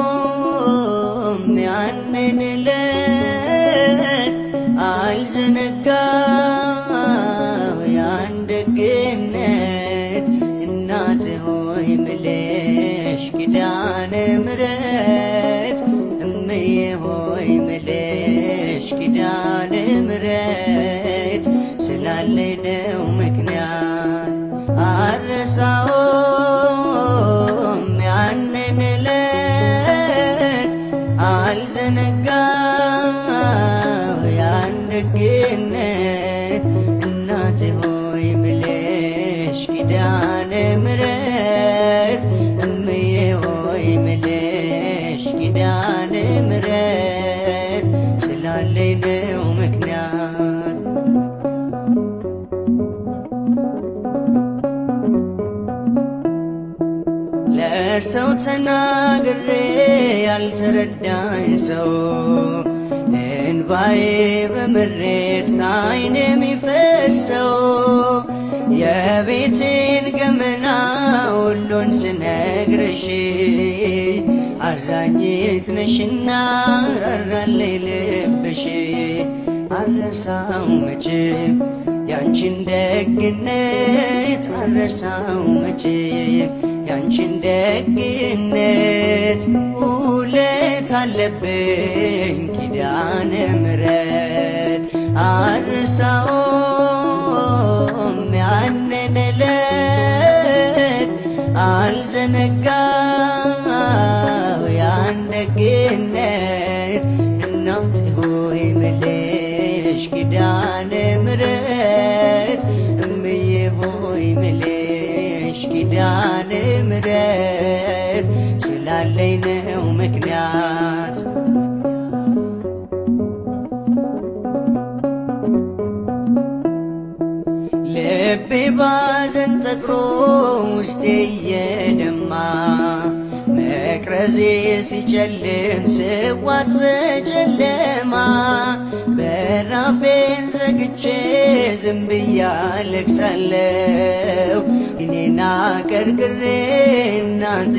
አረሳውም ያንን ዕለት አልዘነጋው ያን ደግነት እናት ሆይ ምልሽ ኪዳነ ምሕረት እምዬ ሆይ ምልሽ ኪዳነ ምሕረት ስላለኝ ነው ምክንያት አረሳውም ያንን ዕለት አልዘነጋው ያን ደግነት እናት ሆይ ምልሽ ኪዳነ ምሕረት እምዬ ሆይ ምልሽ ኪዳነ ምሕረት ስላለኝ ነው ምክንያት ለሰው ተናግሬ ያልተረዳኝ ሰው እንባዬ በምሬት ከዓይኔ የሚፈሰው የቤቴን ገመና ሁሉን ስነግርሽ አዛኝት ነሽና ራራልኝ ልብሽ አልረሳው መቼም ያንቺን ደግነት አልረሳው መቼም ያንቺን ደግነት ውለት አለብኝ ኪዳነ ምሕረት አልረሳውም ያንን ዕለት አልዘነጋው ያን ደግነት እናት ሆይ ምልሽ ኪዳነ ምሕረት እምዬ ሆይ ምልሽ ኪዳነ ምሕረት ስላለኝ ነው ምክንያት ልቤ ባዘን ጠግሮ ውስጤ እየደማ መቅረዜ ሲጨልም ስዋጥ በጨለማ በራፌን ዘግቼ ዝም ብዬ አለቅሳለሁ እኔና ቀርቅሬ እናቴ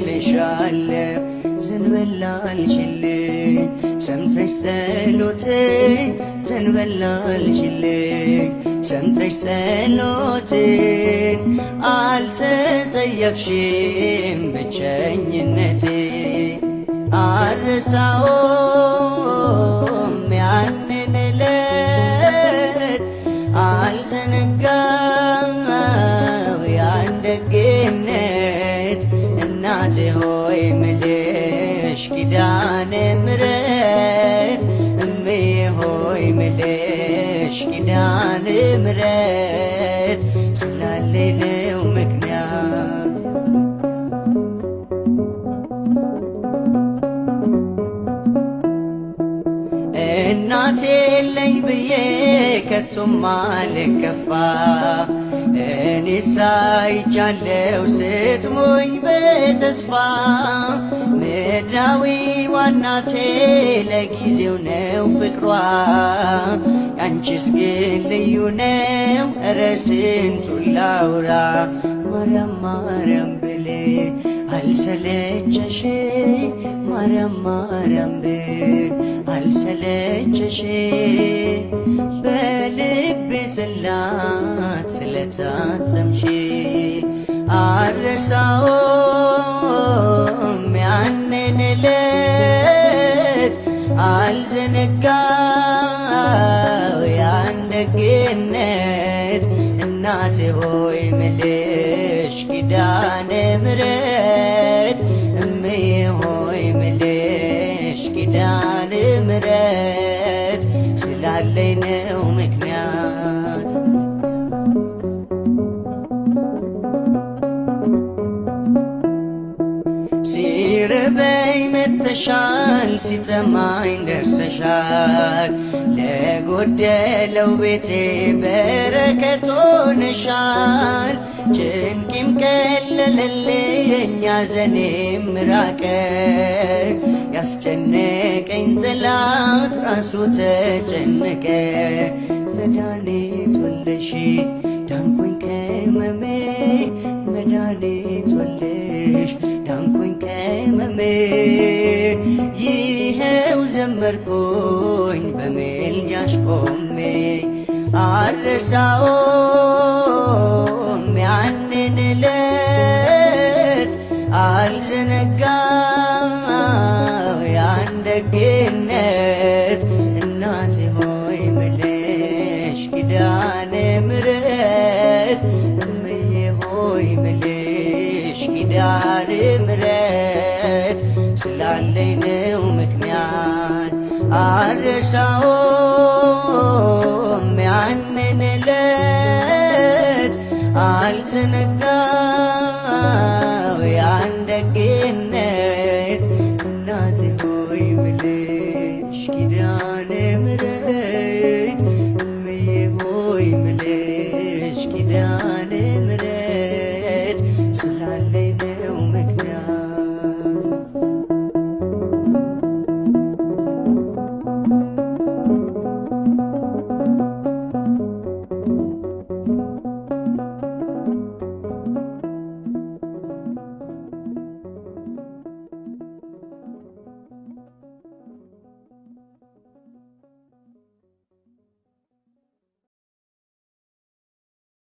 ልሻለሁ ዘንበል አልሽልኝ ሰምተሽ ጸሎቴን ዘንበል አልሽልኝ ሰምተሽ ጸሎቴን አልተጸየፍሽም ብቸኝነቴ አልረሳውም ያንን ዕለት አልዘነጋው ያን ደግነት እናቴ ሆይ ምልሽ ኪዳነ ምሕረት እምዬ ሆይ ምልሽ ኪዳነ ምሕረት ስላለኝ ነው ምክንያት እናቴ የለኝ ብዬ ከቶም አልከፋ እኔስ አይቻለሁ ስትሞኝ በተስፋ ምድራዊ ዋናቴ ለጊዜው ነው ፍቅሯ ያንቺስ ግን ልዩ ነው ኧረ ስንቱን ላውራ ማርያም ማርያም ብል አልሰለቸሽ ማርያም ማርያም ብል አልሰለቸሽ በልቤ ጽላት ስለታተምሽ አልረሳውም ያንን ዕለት አልዘነጋው ያን ደግነት እናቴ ሆይ ምልሽ ኪዳነ ምሕረት እምዬ ሆይ ምልሽ ኪዳነ ምሕረት ስላለኝ ነው ምክንያት ሲርበኝ ተርፈሻል ሲጠማኝ ደርሰሻል ለጎደለው ቤቴ በረከት ሆነሻል ጭንቄም ቀለለልኝ ሐዘኔም ራቀ ያስጨነቀኝ ጠላት ራሱ ተጨነቀ መድኃኒት ወለሽ ዳንኩኝ ከሕመሜ መድኃኒት ወለሽ ዳንኩኝ ከሕመሜ ይኸው ዘመርኩኝ በምልጃሽ ቆሜ አልረሳውም ያንን ዕለት አልዘነጋው ያን ደግነት እናቴ ሆይ ምልሽ ኪዳነ ምሕረት እምዬ ሆይ ምልሽ ኪዳነ ምሕረት ስላለኝ ነው ምክንያት አልረሳውም